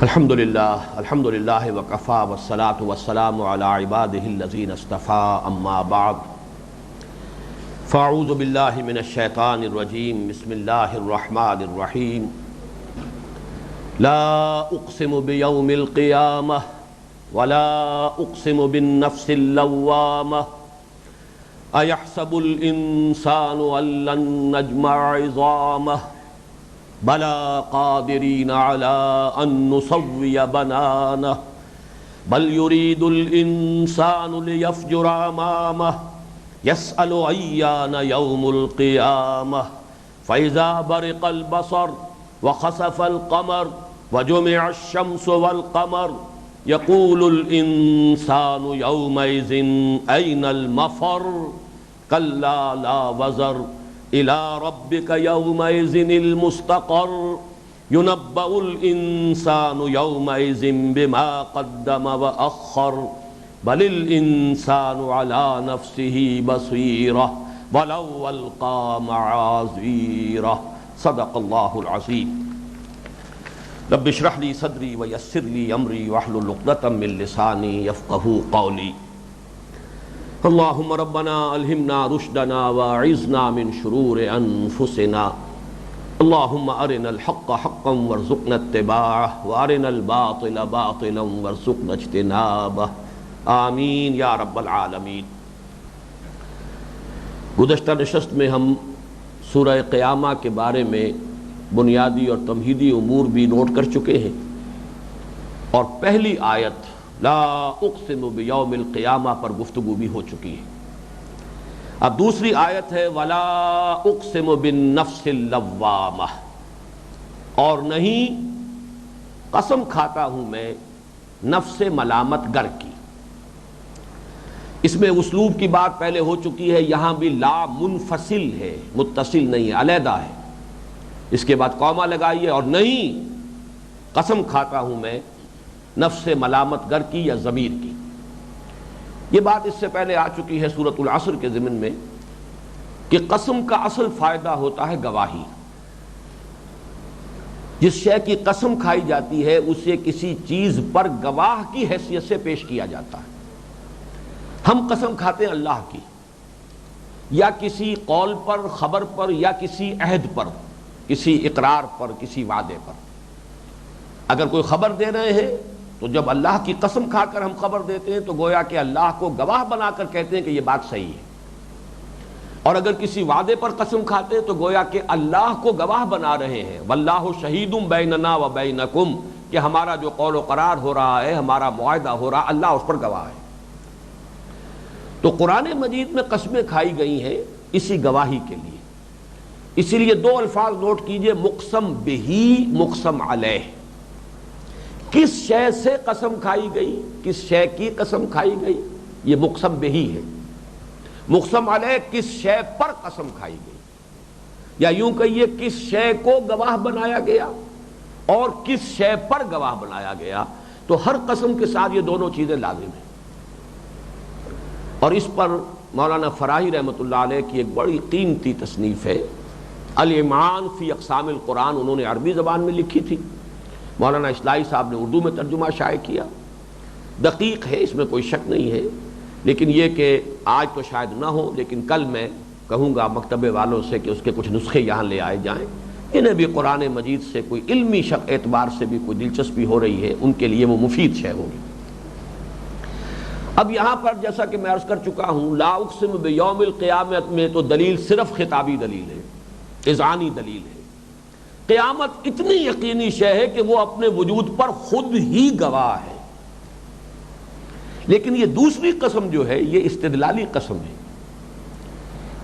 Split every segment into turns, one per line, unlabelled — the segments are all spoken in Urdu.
الحمدللہ وکفا والصلاة والسلام علی عبادہ الذین اصطفیٰ اما بعد فاعوذ باللہ من الشیطان الرجیم بسم اللہ الرحمن الرحیم لا اقسم بیوم القیامہ ولا اقسم بالنفس اللوامہ ایحسب الانسان ان لن نجمع عظامہ بلا قادرین علی ان نسوی بنانہ بل یرید الانسان لیفجر امامہ یسأل ایان یوم القیامہ فاذا برق البصر وخسف القمر وجمع الشمس والقمر یقول الانسان یومئذ این المفر کلا لا وزر إلى ربك يومئذ المستقر ينبأ الإنسان يومئذ بما قدم وأخر بل الإنسان على نفسه بصيرة ولو ألقى معاذيره صدق الله العظيم رب اشرح لي صدري ويسر لي أمري واحلل عقدة من لساني يفقهوا قولي اللہم ربنا الہمنا رشدنا واعذنا من شرور انفسنا اللہم ارنا الحق حقا وارزقنا اتباعہ وارنا الباطل باطلا وارزقنا اجتنابہ آمین یا رب العالمین۔ گزشتہ نشست میں ہم سورہ قیامہ کے بارے میں بنیادی اور تمہیدی امور بھی نوٹ کر چکے ہیں، اور پہلی آیت لا اقسم بیوم القیامہ پر گفتگو بھی ہو چکی ہے۔ اب دوسری آیت ہے ولا اقسم بالنفس اللوامہ، اور نہیں قسم کھاتا ہوں میں نفس ملامت گر کی۔ اس میں اسلوب کی بات پہلے ہو چکی ہے، یہاں بھی لا منفصل ہے، متصل نہیں ہے، علیحدہ ہے، اس کے بعد قومہ لگائیے، اور نہیں قسم کھاتا ہوں میں نفس ملامت گر کی یا ضمیر کی۔ یہ بات اس سے پہلے آ چکی ہے سورۃ العصر کے ضمن میں کہ قسم کا اصل فائدہ ہوتا ہے گواہی۔ جس شے کی قسم کھائی جاتی ہے اسے کسی چیز پر گواہ کی حیثیت سے پیش کیا جاتا ہے۔ ہم قسم کھاتے ہیں اللہ کی، یا کسی قول پر، خبر پر، یا کسی عہد پر، کسی اقرار پر، کسی وعدے پر۔ اگر کوئی خبر دے رہے ہیں تو جب اللہ کی قسم کھا کر ہم خبر دیتے ہیں تو گویا کہ اللہ کو گواہ بنا کر کہتے ہیں کہ یہ بات صحیح ہے، اور اگر کسی وعدے پر قسم کھاتے ہیں تو گویا کہ اللہ کو گواہ بنا رہے ہیں، واللہ شہید بیننا و بینکم، کہ ہمارا جو قول و قرار ہو رہا ہے، ہمارا معاہدہ ہو رہا ہے، اللہ اس پر گواہ ہے۔ تو قرآن مجید میں قسمیں کھائی گئی ہیں اسی گواہی کے لیے، اسی لیے دو الفاظ نوٹ کیجئے، مقسم بہی، مقسم علیہ۔ کس شے سے قسم کھائی گئی، کس شے کی قسم کھائی گئی، یہ مقسم بہی ہے۔ مقسم علیہ کس شے پر قسم کھائی گئی، یا یوں کہیے کس شے کو گواہ بنایا گیا اور کس شے پر گواہ بنایا گیا۔ تو ہر قسم کے ساتھ یہ دونوں چیزیں لازم ہیں، اور اس پر مولانا فراہی رحمۃ اللہ علیہ کی ایک بڑی قیمتی تصنیف ہے الامعان فی اقسام القرآن، انہوں نے عربی زبان میں لکھی تھی، مولانا اصلاحی صاحب نے اردو میں ترجمہ شائع کیا۔ دقیق ہے، اس میں کوئی شک نہیں ہے، لیکن یہ کہ آج تو شاید نہ ہو، لیکن کل میں کہوں گا مکتبے والوں سے کہ اس کے کچھ نسخے یہاں لے آئے جائیں، انہیں بھی قرآن مجید سے کوئی علمی اعتبار سے بھی کوئی دلچسپی ہو رہی ہے، ان کے لیے وہ مفید شے ہوگی۔ اب یہاں پر جیسا کہ میں عرض کر چکا ہوں، لا اقسم بیوم القیامت میں تو دلیل صرف خطابی دلیل ہے، اذعانی دلیل ہے۔ قیامت اتنی یقینی شے ہے کہ وہ اپنے وجود پر خود ہی گواہ ہے، لیکن یہ دوسری قسم جو ہے یہ استدلالی قسم ہے،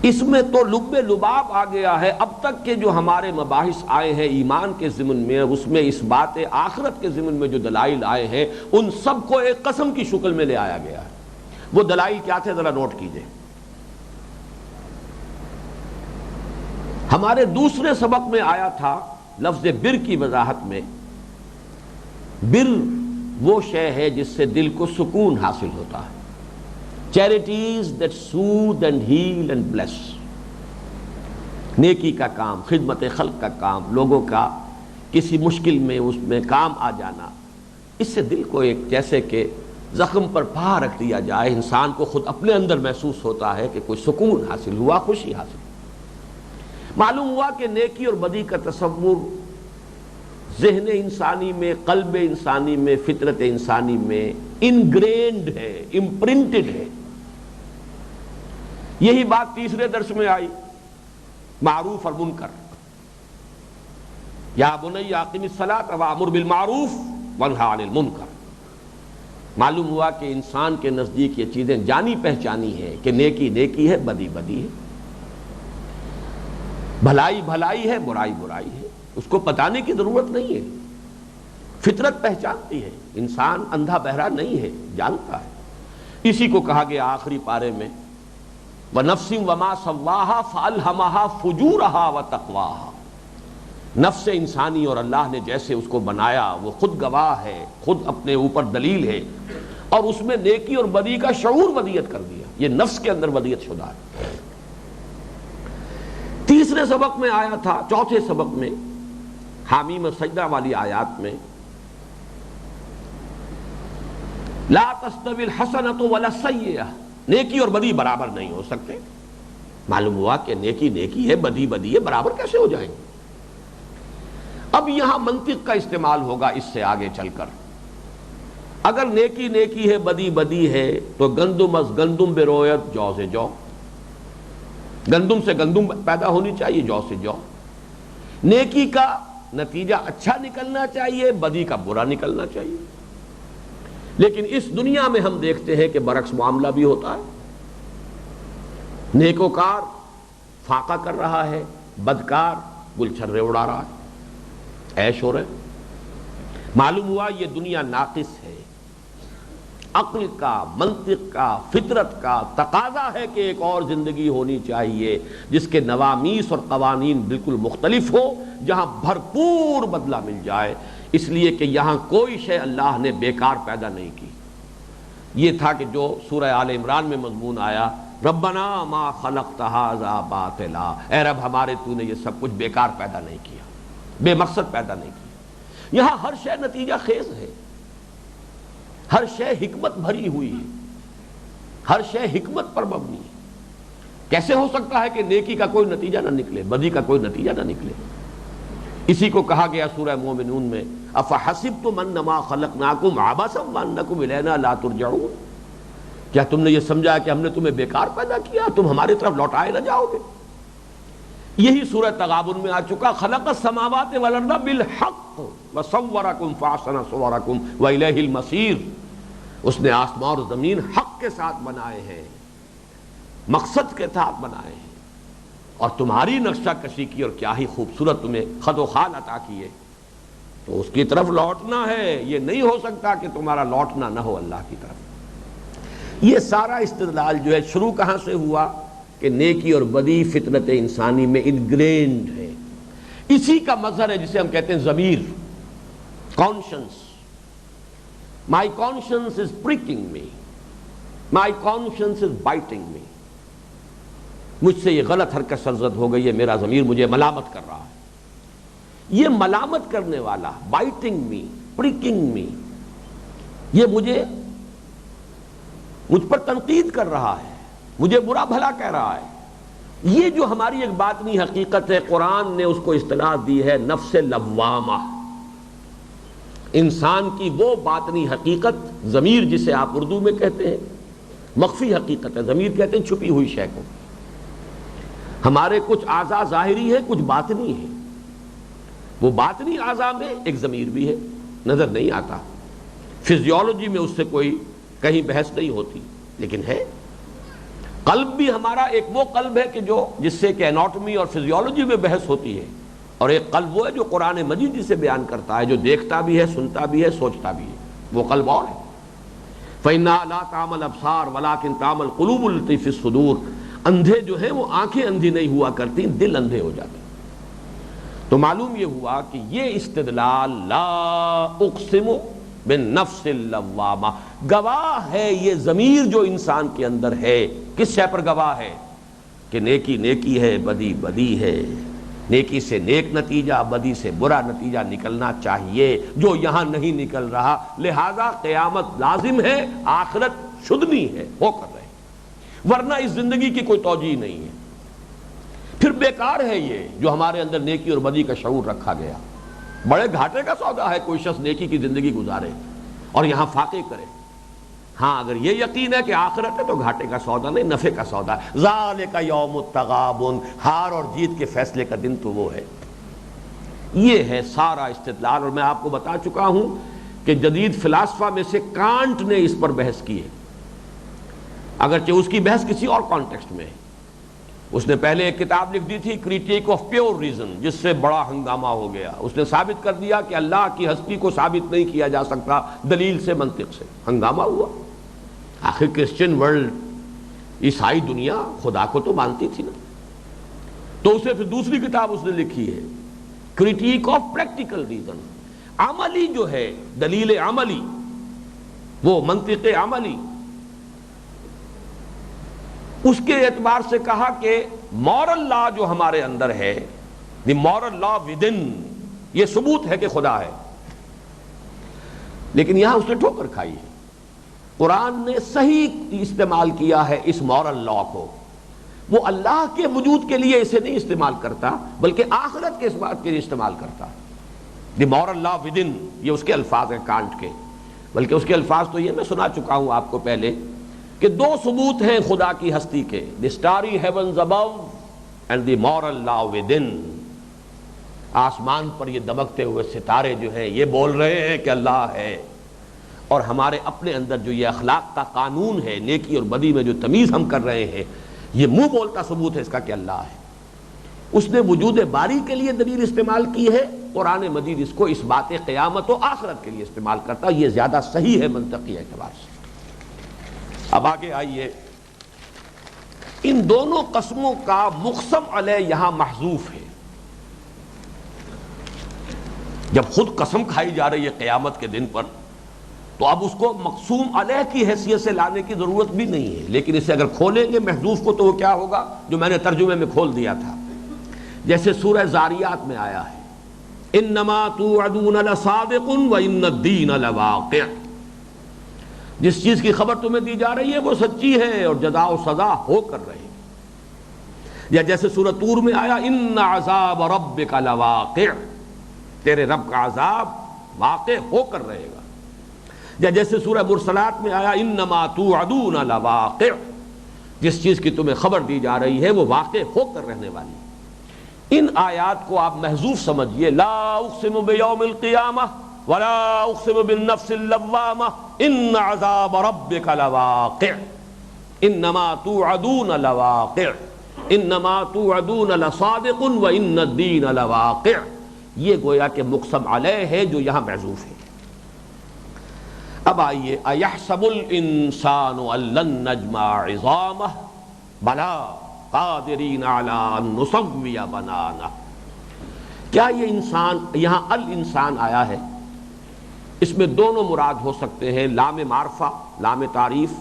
اس میں تو لب لباب آ گیا ہے۔ اب تک کے جو ہمارے مباحث آئے ہیں ایمان کے ضمن میں، اس میں اس بات آخرت کے ضمن میں جو دلائل آئے ہیں ان سب کو ایک قسم کی شکل میں لے آیا گیا ہے۔ وہ دلائل کیا تھے ذرا نوٹ کیجئے۔ ہمارے دوسرے سبق میں آیا تھا لفظ بر کی وضاحت میں، بر وہ شے ہے جس سے دل کو سکون حاصل ہوتا ہے، charities that soothe and heal and bless، نیکی کا کام، خدمت خلق کا کام، لوگوں کا کسی مشکل میں اس میں کام آ جانا، اس سے دل کو ایک جیسے کہ زخم پر پا رکھ دیا جائے، انسان کو خود اپنے اندر محسوس ہوتا ہے کہ کوئی سکون حاصل ہوا، خوشی حاصل ہوا۔ معلوم ہوا کہ نیکی اور بدی کا تصور ذہن انسانی میں، قلب انسانی میں، فطرت انسانی میں انگرینڈ ہے، امپرنٹڈ ہے۔ یہی بات تیسرے درس میں آئی، معروف اور منکر۔ یا بنی اقم الصلاۃ وامر بالمعروف وانہی عن المنکر۔ معلوم ہوا کہ انسان کے نزدیک یہ چیزیں جانی پہچانی ہیں کہ نیکی نیکی ہے، بدی بدی ہے، بھلائی بھلائی ہے، برائی برائی ہے۔ اس کو بتانے کی ضرورت نہیں ہے، فطرت پہچانتی ہے، انسان اندھا بہرا نہیں ہے، جانتا ہے۔ اسی کو کہا گیا آخری پارے میں وَنَفْسٍ وَمَا سَوَّاهَا فَأَلْهَمَهَا فُجُورَهَا وَتَقْوَاهَا۔ نفس انسانی اور اللہ نے جیسے اس کو بنایا، وہ خود گواہ ہے، خود اپنے اوپر دلیل ہے، اور اس میں نیکی اور بدی کا شعور ودیت کر دیا، یہ نفس کے اندر ودیت شدہ ہے۔ تیسرے سبق میں آیا تھا، چوتھے سبق میں حامیم سجدہ والی آیات میں لا تستوی الحسنۃ ولا السیئۃ، نیکی اور بدی برابر نہیں ہو سکتے۔ معلوم ہوا کہ نیکی نیکی ہے، بدی بدی ہے، برابر کیسے ہو جائیں گے؟ اب یہاں منطق کا استعمال ہوگا اس سے آگے چل کر۔ اگر نیکی نیکی ہے، بدی بدی ہے، تو گندم از گندم برویت جو سے جو، گندم سے گندم پیدا ہونی چاہیے، جو سے جو۔ نیکی کا نتیجہ اچھا نکلنا چاہیے، بدی کا برا نکلنا چاہیے۔ لیکن اس دنیا میں ہم دیکھتے ہیں کہ برعکس معاملہ بھی ہوتا ہے، نیکوکار فاقہ کر رہا ہے، بدکار گل چھرے اڑا رہا ہے، عیش ہو رہے۔ معلوم ہوا یہ دنیا ناقص ہے۔ عقل کا، منطق کا، فطرت کا تقاضا ہے کہ ایک اور زندگی ہونی چاہیے جس کے نوامیس اور قوانین بالکل مختلف ہو، جہاں بھرپور بدلہ مل جائے، اس لیے کہ یہاں کوئی شے اللہ نے بیکار پیدا نہیں کی۔ یہ تھا کہ جو سورہ آل عمران میں مضمون آیا، ربنا ما خلقت ھذا باطلا، اے رب ہمارے تو نے یہ سب کچھ بیکار پیدا نہیں کیا، بے مقصد پیدا نہیں کیا۔ یہاں ہر شے نتیجہ خیز ہے، ہر شے حکمت بھری ہوئی ہے، ہر شے حکمت پر مبنی ہے۔ کیسے ہو سکتا ہے کہ نیکی کا کوئی نتیجہ نہ نکلے، بدی کا کوئی نتیجہ نہ نکلے؟ اسی کو کہا گیا سورہ مومنون میں افحسبتم انما خلقناکم عبثا وانکم الینا لا ترجعون، کیا تم نے یہ سمجھا کہ ہم نے تمہیں بیکار پیدا کیا، تم ہماری طرف لوٹائے نہ جاؤ گے؟ یہی سورہ تغابن میں آ چکا، خلق السماوات والارض بالحق وصورکم فاحسن صورکم والیہ المصیر۔ اس نے آسمان اور زمین حق کے ساتھ بنائے ہیں، مقصد کے ساتھ بنائے ہیں، اور تمہاری نقشہ کشی کی اور کیا ہی خوبصورت تمہیں خد و خال عطا کیے، تو اس کی طرف لوٹنا ہے۔ یہ نہیں ہو سکتا کہ تمہارا لوٹنا نہ ہو اللہ کی طرف۔ یہ سارا استدلال جو ہے شروع کہاں سے ہوا کہ نیکی اور بدی فطرت انسانی میں انگرینڈ ہے۔ اسی کا مظہر ہے جسے ہم کہتے ہیں ضمیر، conscience. My conscience is pricking me. My conscience is biting me. مجھ سے یہ غلط حرکت سرزد ہو گئی ہے، میرا ضمیر مجھے ملامت کر رہا ہے۔ یہ ملامت کرنے والا، biting me, pricking me، یہ مجھ پر تنقید کر رہا ہے، مجھے برا بھلا کہہ رہا ہے۔ یہ جو ہماری ایک باطنی حقیقت ہے، قرآن نے اس کو اصطلاح دی ہے نفس لوامہ۔ انسان کی وہ باطنی حقیقت، ضمیر جسے آپ اردو میں کہتے ہیں، مخفی حقیقت ہے، ضمیر کہتے ہیں چھپی ہوئی شے کو۔ ہمارے کچھ اعضاء ظاہری ہیں، کچھ باطنی ہیں۔ وہ باطنی اعضاء میں ایک ضمیر بھی ہے، نظر نہیں آتا، فزیولوجی میں اس سے کوئی کہیں بحث نہیں ہوتی، لیکن ہے۔ قلب بھی ہمارا ایک وہ قلب ہے کہ جس سے کہ اناٹمی اور فزیولوجی میں بحث ہوتی ہے، اور ایک قلب وہ ہے جو قرآن مجید جسے بیان کرتا ہے، جو دیکھتا بھی ہے، سنتا بھی ہے، سوچتا بھی ہے، وہ قلب اور ہے۔ فَإِنَّهَا لَا تَعْمَى الْأَبْصَارُ وَلَكِنْ تَعْمَى الْقُلُوبُ الَّتِي فِي الصُّدُورِ۔ اندھے جو ہیں وہ آنکھیں اندھی نہیں ہوا کرتی، دل اندھے ہو جاتے۔ تو معلوم یہ ہوا کہ یہ استدلال لا اقسم بالنفس اللوامہ، گواہ ہے یہ ضمیر جو انسان کے اندر ہے، کس شے پر گواہ ہے؟ کہ نیکی نیکی ہے، بدی بدی ہے۔ نیکی سے نیک نتیجہ، بدی سے برا نتیجہ نکلنا چاہیے، جو یہاں نہیں نکل رہا، لہذا قیامت لازم ہے، آخرت شدنی ہے، ہو کر رہے، ورنہ اس زندگی کی کوئی توجیہ نہیں ہے۔ پھر بیکار ہے یہ جو ہمارے اندر نیکی اور بدی کا شعور رکھا گیا، بڑے گھاٹے کا سودا ہے کوئی شخص نیکی کی زندگی گزارے اور یہاں فاقے کرے۔ ہاں اگر یہ یقین ہے کہ آخرت ہے تو گھاٹے کا سودا نہیں، نفع کا سودا ہے۔ ذالک یوم التغابن، ہار اور جیت کے فیصلے کا دن تو وہ ہے۔ یہ ہے سارا استدلال، اور میں آپ کو بتا چکا ہوں کہ جدید فلاسفہ میں سے کانٹ نے اس پر بحث کی ہے، اگرچہ اس کی بحث کسی اور کانٹیکسٹ میں ہے۔ اس نے پہلے ایک کتاب لکھ دی تھی کریٹیک آف پیور ریزن، جس سے بڑا ہنگامہ ہو گیا۔ اس نے ثابت کر دیا کہ اللہ کی ہستی کو ثابت نہیں کیا جا سکتا دلیل سے، منطق سے۔ ہنگامہ ہوا، آخر کرسچن ورلڈ، عیسائی دنیا خدا کو تو مانتی تھی نا۔ تو اسے پھر دوسری کتاب اس نے لکھی ہے کریٹیک آف پریکٹیکل ریزن، عملی جو ہے، دلیل عملی، وہ منطق عملی، اس کے اعتبار سے کہا کہ مورل لا جو ہمارے اندر ہے، دی مورل لا ودن، یہ ثبوت ہے کہ خدا ہے۔ لیکن یہاں اس نے ٹھوکر کھائی ہے، قرآن نے صحیح استعمال کیا ہے اس مورل لا کو، وہ اللہ کے وجود کے لیے اسے نہیں استعمال کرتا بلکہ آخرت کے اس بات کے لیے استعمال کرتا۔ دی مورل لا ودن، یہ اس کے الفاظ ہیں کانٹ کے، بلکہ اس کے الفاظ تو یہ میں سنا چکا ہوں آپ کو پہلے کہ دو ثبوت ہیں خدا کی ہستی کے، the starry heavens above and the moral law within. آسمان پر یہ دمکتے ہوئے ستارے جو ہیں یہ بول رہے ہیں کہ اللہ ہے، اور ہمارے اپنے اندر جو یہ اخلاق کا قانون ہے، نیکی اور بدی میں جو تمیز ہم کر رہے ہیں، یہ منہ بولتا ثبوت ہے اس کا کہ اللہ ہے۔ اس نے وجود باری کے لیے دلیل استعمال کی ہے، قرآن مجید اس کو اس بات قیامت و آخرت کے لیے استعمال کرتا، یہ زیادہ صحیح ہے منطقی اعتبار سے۔ اب آگے آئیے، ان دونوں قسموں کا مقسم علیہ یہاں محذوف ہے۔ جب خود قسم کھائی جا رہی ہے قیامت کے دن پر، تو اب اس کو مقسوم علیہ کی حیثیت سے لانے کی ضرورت بھی نہیں ہے، لیکن اسے اگر کھولیں گے محذوف کو تو وہ کیا ہوگا جو میں نے ترجمے میں کھول دیا تھا۔ جیسے سورہ زاریات میں آیا ہے انما توعدون لصادق وان الدین لواقع، جس چیز کی خبر تمہیں دی جا رہی ہے وہ سچی ہے اور جزا و سزا ہو کر رہے۔ یا جیسے سورہ طور میں آیا ان عذاب ربک لواقع، تیرے رب کا عذاب واقع ہو کر رہے گا۔ یا جیسے سورہ مرسلات میں آیا انما توعدون لواقع، جس چیز کی تمہیں خبر دی جا رہی ہے وہ واقع ہو کر رہنے والی۔ ان آیات کو آپ محذوف سمجھیے، لا اقسم بیوم القیامہ ولا اقسم بالنفس اللوامہ ان عذاب ربک لواقع، انما توعدون لواقع، انما توعدون لصادق وان الدین لواقع، یہ گویا کہ مقسم علیہ ہے جو یہاں محذوف ہے۔ اب آئیے، ایحسب الانسان ان لن نجمع عظامہ بلا قادرین علی ان نسوی بنانہ۔ کیا یہ انسان، یہاں الانسان آیا ہے، اس میں دونوں مراد ہو سکتے ہیں، لام معرفہ، لام تعریف،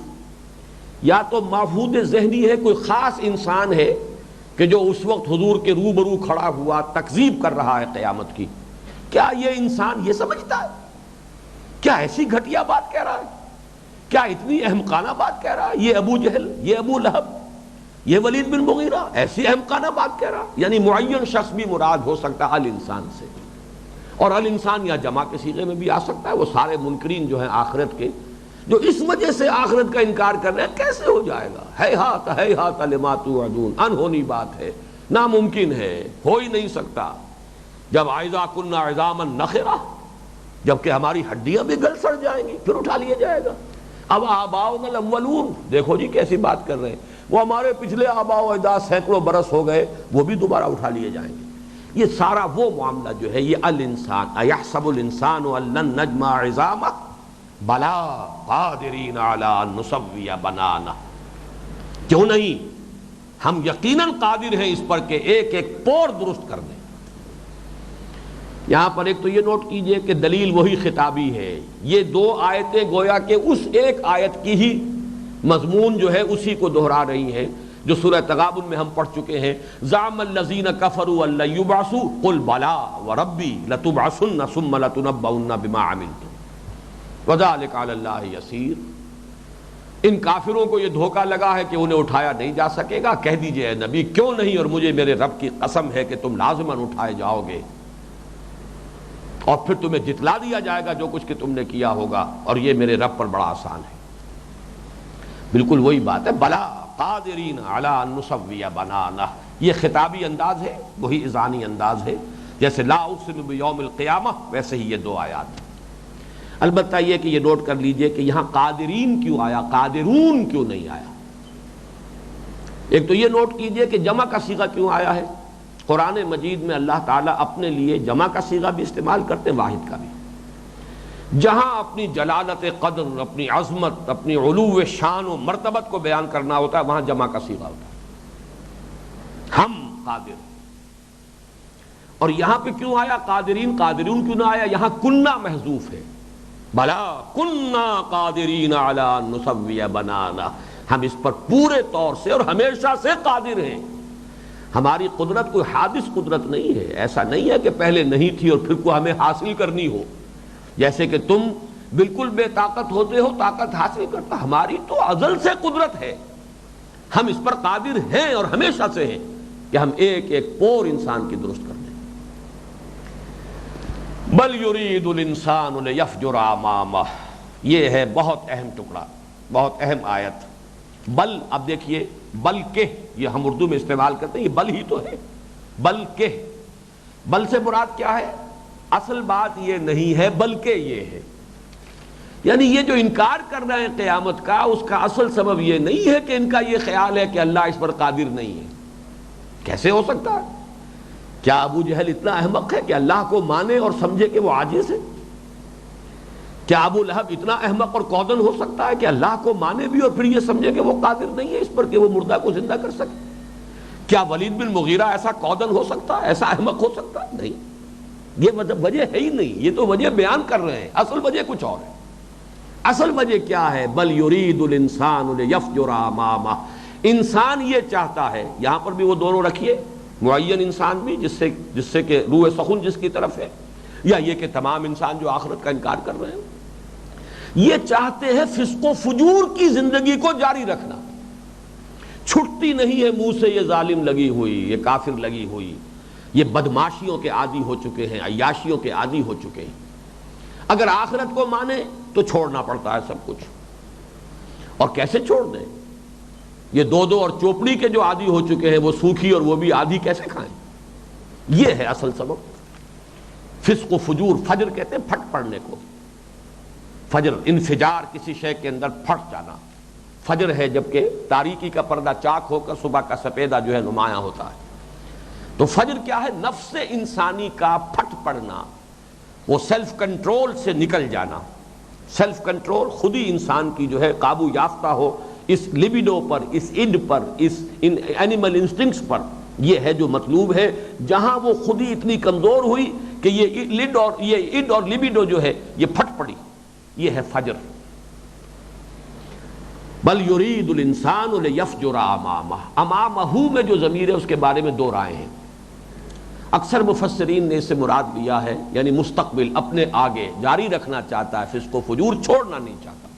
یا تو مفعول ذہنی ہے، کوئی خاص انسان ہے کہ جو اس وقت حضور کے روبرو کھڑا ہوا تکذیب کر رہا ہے قیامت کی۔ کیا یہ انسان یہ سمجھتا ہے؟ کیا ایسی گھٹیا بات کہہ رہا ہے؟ کیا اتنی احمقانہ بات کہہ رہا ہے؟ یہ ابو جہل، یہ ابو لہب، یہ ولید بن مغیرہ ایسی احمقانہ بات کہہ رہا؟ یعنی معین شخص بھی مراد ہو سکتا ہے الانسان سے، اور الانسان یا جمع کے صیغے میں بھی آ سکتا ہے۔ وہ سارے منکرین جو ہیں آخرت کے، جو اس وجہ سے آخرت کا انکار کر رہے ہیں، کیسے ہو جائے گا، ہیہات لما توعدون، انہونی بات ہے، ناممکن ہے، ہو ہی نہیں سکتا۔ جب اذا کنا عظاما نخرہ، جبکہ ہماری ہڈیاں بھی گل سڑ جائیں گی پھر اٹھا لیا جائے گا۔ اب آباؤنا الاولون، دیکھو جی کیسی بات کر رہے ہیں، وہ ہمارے پچھلے آباء و اجداد سینکڑوں برس ہو گئے، وہ بھی دوبارہ اٹھا لیے جائیں گے۔ یہ سارا وہ معاملہ جو ہے یہ الانسان، ایحسب الانسان ان لن نجمع عظامہ بلا قادرین علی ان نسوی بنانہ، کیوں نہیں، ہم یقیناً قادر ہیں اس پر کہ ایک ایک پور درست کر دیں۔ یہاں پر ایک تو یہ نوٹ کیجئے کہ دلیل وہی خطابی ہے، یہ دو آیتیں گویا کہ اس ایک آیت کی ہی مضمون جو ہے اسی کو دہرا رہی ہیں جو سورہ تغابن میں ہم پڑھ چکے ہیں، زعم الذین کفروا ان لن یبعثوا قل بلی وربی لتبعثن ثم لتنبؤن بما عملتم وذلک علی اللہ یسیر۔ ان کافروں کو یہ دھوکہ لگا ہے کہ انہیں اٹھایا نہیں جا سکے گا، کہہ دیجئے اے نبی کیوں نہیں، اور مجھے میرے رب کی قسم ہے کہ تم لازماً اٹھائے جاؤ گے اور پھر تمہیں جتلا دیا جائے گا جو کچھ کہ تم نے کیا ہوگا، اور یہ میرے رب پر بڑا آسان ہے۔ بالکل وہی بات ہے، بلا قادرین علی ان نسوی بنانہ، یہ خطابی انداز ہے، وہی اذانی انداز ہے، جیسے لا اقسم بیوم القیامہ ویسے ہی یہ دو آیات۔ البتہ یہ کہ یہ نوٹ کر لیجئے کہ یہاں قادرین کیوں آیا، قادرون کیوں نہیں آیا۔ ایک تو یہ نوٹ کیجئے کہ جمع کا صیغہ کیوں آیا ہے۔ قرآن مجید میں اللہ تعالیٰ اپنے لیے جمع کا صیغہ بھی استعمال کرتے ہیں، واحد کا بھی۔ جہاں اپنی جلالت قدر، اپنی عظمت، اپنی علو شان و مرتبت کو بیان کرنا ہوتا ہے وہاں جمع کا صیغہ ہوتا ہے، ہم قادر۔ اور یہاں پہ کیوں آیا قادرین، قادرون کیوں نہ آیا؟ یہاں کننا محذوف ہے، بلا کننا قادرین علی ان نسوی بنانا، ہم اس پر پورے طور سے اور ہمیشہ سے قادر ہیں۔ ہماری قدرت کوئی حادث قدرت نہیں ہے، ایسا نہیں ہے کہ پہلے نہیں تھی اور پھر کو ہمیں حاصل کرنی ہو، جیسے کہ تم بالکل بے طاقت ہوتے ہو طاقت حاصل کرتا، ہماری تو ازل سے قدرت ہے، ہم اس پر قادر ہیں اور ہمیشہ سے ہیں کہ ہم ایک ایک پور انسان کی درست کر دیں۔ بل یرید الانسان لیفجر امامہ، یہ ہے بہت اہم ٹکڑا، بہت اہم آیت۔ بل، اب دیکھیے بلکہ، یہ ہم اردو میں استعمال کرتے ہیں، یہ بل ہی تو ہے، بلکہ، بل سے مراد کیا ہے؟ اصل بات یہ نہیں ہے بلکہ یہ ہے، یعنی یہ جو انکار کر رہے ہیں قیامت کا، اس کا اصل سبب یہ نہیں ہے کہ ان کا یہ خیال ہے کہ اللہ اس پر قادر نہیں ہے۔ کیسے ہو سکتا ہے؟ کیا ابو جہل اتنا احمق ہے کہ اللہ کو مانے اور سمجھے کہ وہ عاجز ہے؟ کیا ابو لہب اتنا احمق اور کودن ہو سکتا ہے کہ اللہ کو مانے بھی اور پھر یہ سمجھے کہ وہ قادر نہیں ہے اس پر کہ وہ مردہ کو زندہ کر سکے؟ کیا ولید بن مغیرہ ایسا کودن ہو سکتا ہے، ایسا احمق ہو سکتا ہے؟ نہیں، یہ وجہ ہے ہی نہیں، یہ تو وجہ بیان کر رہے ہیں، اصل وجہ کچھ اور ہے۔ اصل وجہ کیا ہے؟ بل یرید الانسان لیفجر امامہ، انسان یہ چاہتا ہے، یہاں پر بھی وہ دونوں رکھیے، معین انسان بھی جس سے کہ روح سخن جس کی طرف ہے، یا یہ کہ تمام انسان جو آخرت کا انکار کر رہے ہیں، یہ چاہتے ہیں فسق و فجور کی زندگی کو جاری رکھنا، چھٹتی نہیں ہے منہ سے یہ ظالم لگی ہوئی، یہ کافر لگی ہوئی، یہ بدماشیوں کے عادی ہو چکے ہیں، عیاشیوں کے عادی ہو چکے ہیں۔ اگر آخرت کو مانے تو چھوڑنا پڑتا ہے سب کچھ، اور کیسے چھوڑ دیں؟ یہ دو اور چوپڑی کے جو عادی ہو چکے ہیں وہ سوکھی اور وہ بھی آدھی کیسے کھائیں؟ یہ ہے اصل سبب۔ فسق و فجور، فجر کہتے ہیں پھٹ پڑنے کو، فجر انفجار، کسی شے کے اندر پھٹ جانا، فجر ہے جبکہ تاریکی کا پردہ چاک ہو کر صبح کا سپیدہ جو ہے نمایاں ہوتا ہے۔ تو فجر کیا ہے؟ نفس انسانی کا پھٹ پڑنا، وہ سیلف کنٹرول سے نکل جانا، سیلف کنٹرول، خود ہی انسان کی جو ہے قابو یافتہ ہو اس لبیڈو پر، اس اڈ پر، اس اینیمل انسٹنکٹس پر، یہ ہے جو مطلوب ہے۔ جہاں وہ خود ہی اتنی کمزور ہوئی کہ یہ اڈ اور لبیڈو جو ہے یہ پھٹ پڑی، یہ ہے فجر۔ بل یرید الانسان لیفجر امامہ، امامہ میں جو ضمیر ہے اس کے بارے میں دو رائے ہیں۔ اکثر مفسرین نے اس سے مراد لیا ہے یعنی مستقبل، اپنے آگے جاری رکھنا چاہتا ہے، فسق و فجور چھوڑنا نہیں چاہتا۔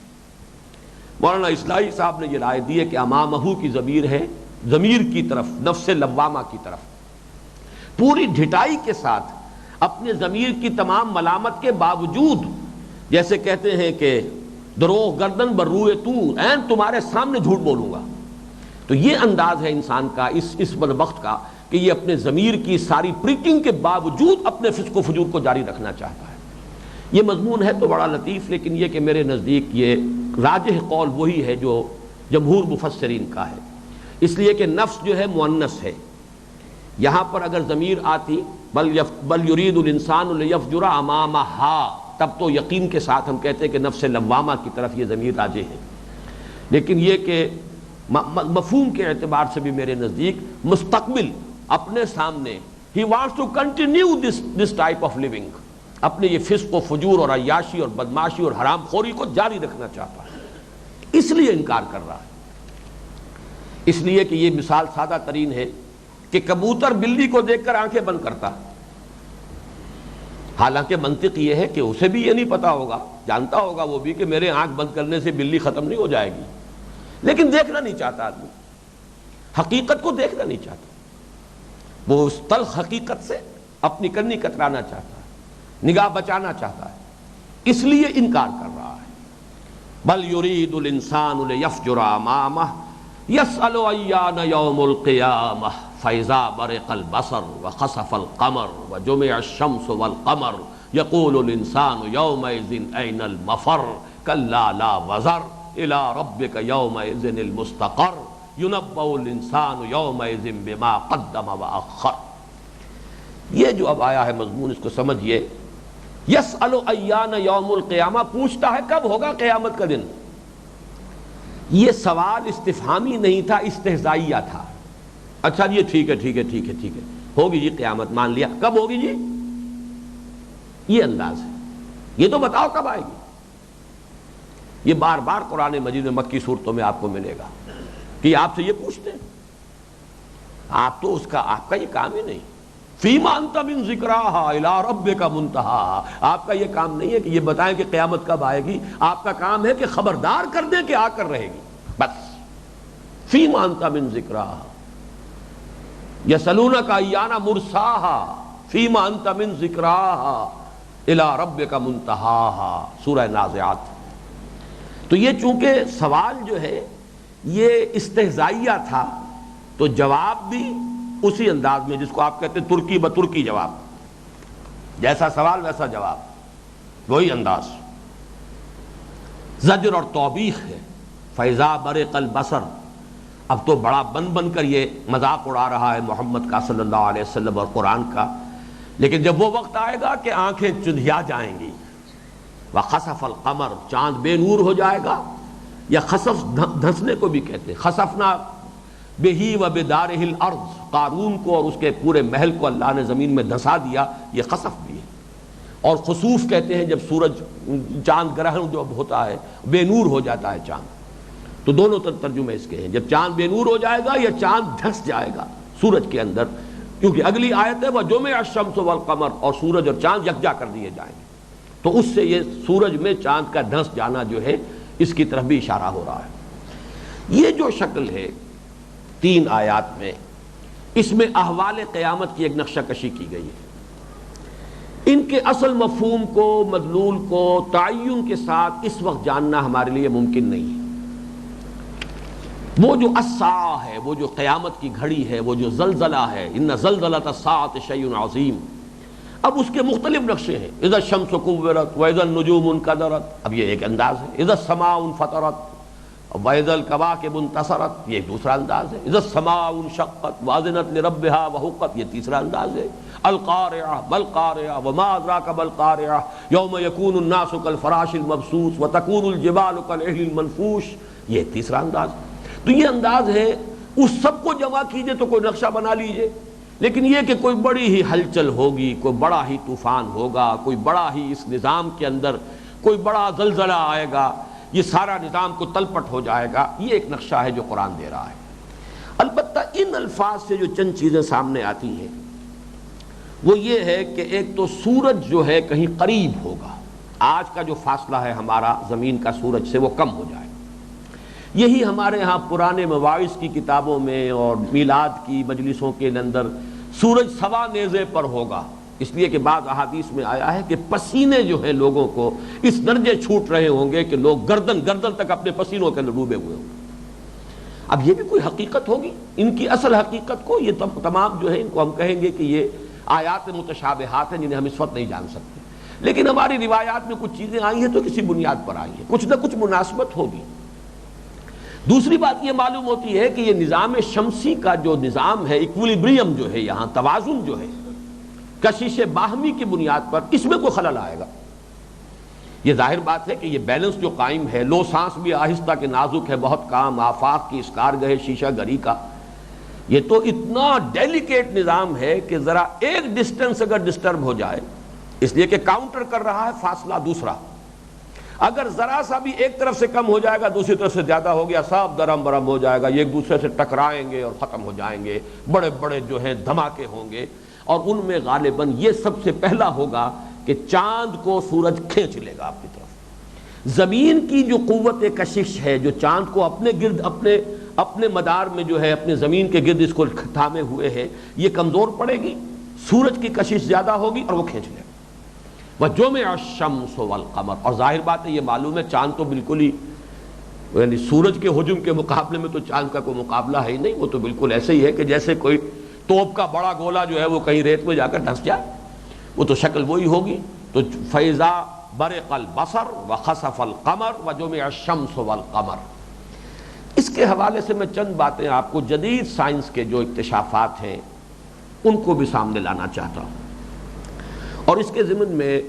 مولانا اصلاحی صاحب نے یہ رائے دی ہے کہ امامہ کی ضمیر ہے ضمیر کی طرف، نفس لوامہ کی طرف، پوری ڈھٹائی کے ساتھ اپنے ضمیر کی تمام ملامت کے باوجود، جیسے کہتے ہیں کہ دروغ گردن بر روئے تو، این تمہارے سامنے جھوٹ بولوں گا۔ تو یہ انداز ہے انسان کا، اس بدبخت کا، کہ یہ اپنے ضمیر کی ساری پریکنگ کے باوجود اپنے فسق و فجور کو جاری رکھنا چاہتا ہے۔ یہ مضمون ہے تو بڑا لطیف، لیکن یہ کہ میرے نزدیک یہ راجح قول وہی ہے جو جمہور مفسرین کا ہے، اس لیے کہ نفس جو ہے مؤنث ہے۔ یہاں پر اگر ضمیر آتی بل یرید الانسان لیفجر امامہا، تب تو یقین کے ساتھ ہم کہتے ہیں کہ نفس لوامہ کی طرف یہ ضمیر راجح ہے، لیکن یہ کہ مفہوم کے اعتبار سے بھی میرے نزدیک مستقبل اپنے سامنے، he wants to continue this type of living، اپنے یہ فسق و فجور اور عیاشی اور بدماشی اور حرام خوری کو جاری رکھنا چاہتا ہے، اس لیے انکار کر رہا ہے۔ اس لیے کہ یہ مثال سادہ ترین ہے کہ کبوتر بلی کو دیکھ کر آنکھیں بند کرتا، حالانکہ منطق یہ ہے کہ اسے بھی یہ نہیں پتا ہوگا، جانتا ہوگا وہ بھی کہ میرے آنکھ بند کرنے سے بلی ختم نہیں ہو جائے گی، لیکن دیکھنا نہیں چاہتا آدمی، حقیقت کو دیکھنا نہیں چاہتا، وہ اس تلخ حقیقت سے اپنی کنی کترانا چاہتا ہے، نگاہ بچانا چاہتا ہے، اس لیے انکار کر رہا ہے۔ بل یرید الانسان لیفجر امامہ یسأل ایان یوم القیامہ فاذا برق البصر وخسف القمر وجمع الشمس والقمر یقول الانسان یومئذ این المفر کلا لا وزر الی ربک یومئذ المستقر ینبأ الانسان یومئذ بما قدم واخر۔ یہ جو اب آیا ہے مضمون، اس کو سمجھیے۔ یسأل ایان یوم القیامہ، پوچھتا ہے کب ہوگا قیامت کا دن۔ یہ سوال استفہامی نہیں تھا، استہزائیہ تھا۔ اچھا جی ٹھیک ہے ٹھیک ہے ٹھیک ہے ٹھیک ہے، ہوگی جی قیامت، مان لیا، کب ہوگی جی؟ یہ انداز ہے، یہ تو بتاؤ کب آئے گی۔ یہ بار بار قرآن مجید میں مکی صورتوں میں آپ کو ملے گا کہ آپ سے یہ پوچھتے ہیں، آپ تو آپ کا یہ کام ہی نہیں۔ فیما انت من ذکراہا الی ربک منتہاہا، آپ کا یہ کام نہیں ہے کہ یہ بتائیں کہ قیامت کب آئے گی، آپ کا کام ہے کہ خبردار کر دیں کہ آ کر رہے گی، بس۔ فیما انت من ذکراہا یسألونک ایان مرساہا فیما انت من ذکراہا الی ربک منتہاہا، سورہ نازعات۔ تو یہ چونکہ سوال جو ہے یہ استہزائیہ تھا، تو جواب بھی اسی انداز میں، جس کو آپ کہتے ہیں ترکی بترکی جواب، جیسا سوال ویسا جواب، وہی انداز، زجر اور توبیخ ہے۔ فَإِذَا بَرِقَ الْبَصَرُ، اب تو بڑا بن کر یہ مذاق اڑا رہا ہے محمد کا صلی اللہ علیہ وسلم اور قرآن کا، لیکن جب وہ وقت آئے گا کہ آنکھیں چندھیا جائیں گی، وَخَسَفَ الْقَمَرُ، چاند بے نور ہو جائے گا، یا خسف دھنسنے کو بھی کہتے ہیں، خسفنا بہی و بدارہ الارض، قارون کو اور اس کے پورے محل کو اللہ نے زمین میں دھسا دیا، یہ خسف بھی ہے۔ اور خسوف کہتے ہیں جب سورج چاند گرہن جو ہوتا ہے بے نور ہو جاتا ہے چاند، تو دونوں ترجمے اس کے ہیں، جب چاند بے نور ہو جائے گا یا چاند دھس جائے گا سورج کے اندر، کیونکہ اگلی آیت ہے وَجُمِعَ الشَّمْسُ وَالْقَمَرُ، اور سورج اور چاند یکجا کر دیے جائیں گے، تو اس سے یہ سورج میں چاند کا دھس جانا جو ہے اس کی طرف بھی اشارہ ہو رہا ہے۔ یہ جو شکل ہے 3 آیات میں، اس میں احوال قیامت کی ایک نقشہ کشی کی گئی ہے۔ ان کے اصل مفہوم کو، مدلول کو تعین کے ساتھ اس وقت جاننا ہمارے لیے ممکن نہیں ہے۔ وہ جو الساعہ ہے، وہ جو قیامت کی گھڑی ہے، وہ جو زلزلہ ہے، ان زلزلۃ الساعۃ شیء عظیم، اب اس کے مختلف نقشے ہیں۔ اذا الشمس کورت واذا النجوم انکدرت، اب یہ ایک انداز ہے۔ اذا السماء انفطرت وَإِذَا الْكَوَاكِبُ انتَثَرَتْ، یہ دوسرا انداز ہے۔ اِذَا السَّمَاءُ انشَقَّتْ وَأَذِنَتْ لِرَبِّهَا وَحُقَّتْ، یہ تیسرا انداز ہے۔ القارعہ مَالْقارعہ وَمَا أَدْرَاكَ مَالْقارعہ يَوْمَ يَكُونُ النَّاسُ كَالْفَرَاشِ الْمَبْثُوثِ وَتَكُونُ الْجِبَالُ كَالْعِهْنِ الْمَنفُوشِ، یہ تیسرا انداز۔ تو یہ انداز ہے، اس سب کو جمع کیجئے تو کوئی نقشہ بنا لیجئے، لیکن یہ کہ کوئی بڑی ہی ہلچل ہوگی، کوئی بڑا ہی طوفان ہوگا، کوئی بڑا ہی اس نظام کے اندر کوئی بڑا زلزلہ آئے گا، یہ سارا نظام کو تلپٹ ہو جائے گا، یہ ایک نقشہ ہے جو قرآن دے رہا ہے۔ البتہ ان الفاظ سے جو چند چیزیں سامنے آتی ہیں وہ یہ ہے کہ ایک تو سورج جو ہے کہیں قریب ہوگا، آج کا جو فاصلہ ہے ہمارا زمین کا سورج سے وہ کم ہو جائے گا۔ یہی ہمارے ہاں پرانے مواعظ کی کتابوں میں اور میلاد کی مجلسوں کے اندر سورج سوا نیزے پر ہوگا، اس لیے کہ بعض احادیث میں آیا ہے کہ پسینے جو ہیں لوگوں کو اس درجے چھوٹ رہے ہوں گے کہ لوگ گردن تک اپنے پسینوں کے اندر ڈوبے ہوئے ہوں گے۔ اب یہ بھی کوئی حقیقت ہوگی، ان کی اصل حقیقت کو یہ تمام جو ہے ان کو ہم کہیں گے کہ یہ آیات متشابہات ہیں جنہیں ہم اس وقت نہیں جان سکتے، لیکن ہماری روایات میں کچھ چیزیں آئی ہیں تو کسی بنیاد پر آئی ہیں، کچھ نہ کچھ مناسبت ہوگی۔ دوسری بات یہ معلوم ہوتی ہے کہ یہ نظام شمسی کا جو نظام ہے، ایکویلیبریم جو ہے، یہاں توازن جو ہے کشش باہمی کی بنیاد پر، اس میں کوئی خلل آئے گا۔ یہ ظاہر بات ہے کہ یہ بیلنس جو قائم ہے، لو سانس بھی آہستہ کے نازک ہے، بہت کام آفاق کی اسکار گئے شیشہ گری کا، یہ تو اتنا ڈیلیکیٹ نظام ہے کہ ذرا ایک ڈسٹنس اگر ڈسٹرب ہو جائے، اس لیے کہ کاؤنٹر کر رہا ہے فاصلہ دوسرا، اگر ذرا سا بھی ایک طرف سے کم ہو جائے گا دوسری طرف سے زیادہ ہو گیا سب درم برم ہو جائے گا، یہ ایک دوسرے سے ٹکرائیں گے اور ختم ہو جائیں گے، بڑے بڑے جو ہیں دھماکے ہوں گے، اور ان میں غالباً یہ سب سے پہلا ہوگا کہ چاند کو سورج کھینچ لے گا اپنی طرف۔ زمین کی جو قوت کشش ہے جو چاند کو اپنے گرد اپنے مدار میں جو ہے اپنے زمین کے گرد اس کو تھامے ہوئے ہے، یہ کمزور پڑے گی، سورج کی کشش زیادہ ہوگی اور وہ کھینچ لے گا۔ وَجُمِعَ الشَّمْسُ وَالْقَمَرُ، اور ظاہر بات ہے یہ معلوم ہے چاند تو بالکل ہی یعنی سورج کے ہجوم کے مقابلے میں تو چاند کا کوئی مقابلہ ہے ہی نہیں، وہ تو بالکل ایسے ہی ہے کہ جیسے کوئی توپ کا بڑا گولہ جو ہے وہ کہیں ریت میں جا کر دھنس جائے، وہ تو شکل وہی ہوگی۔ تو فَإِذَا بَرِقَ الْبَصَرُ وَخَسَفَ الْقَمَرُ وَجُمِعَ الشَّمْسُ وَالْقَمَرُ۔ اس کے حوالے سے میں چند باتیں آپ کو جدید سائنس کے جو اکتشافات ہیں ان کو بھی سامنے لانا چاہتا ہوں، اور اس کے ضمن میں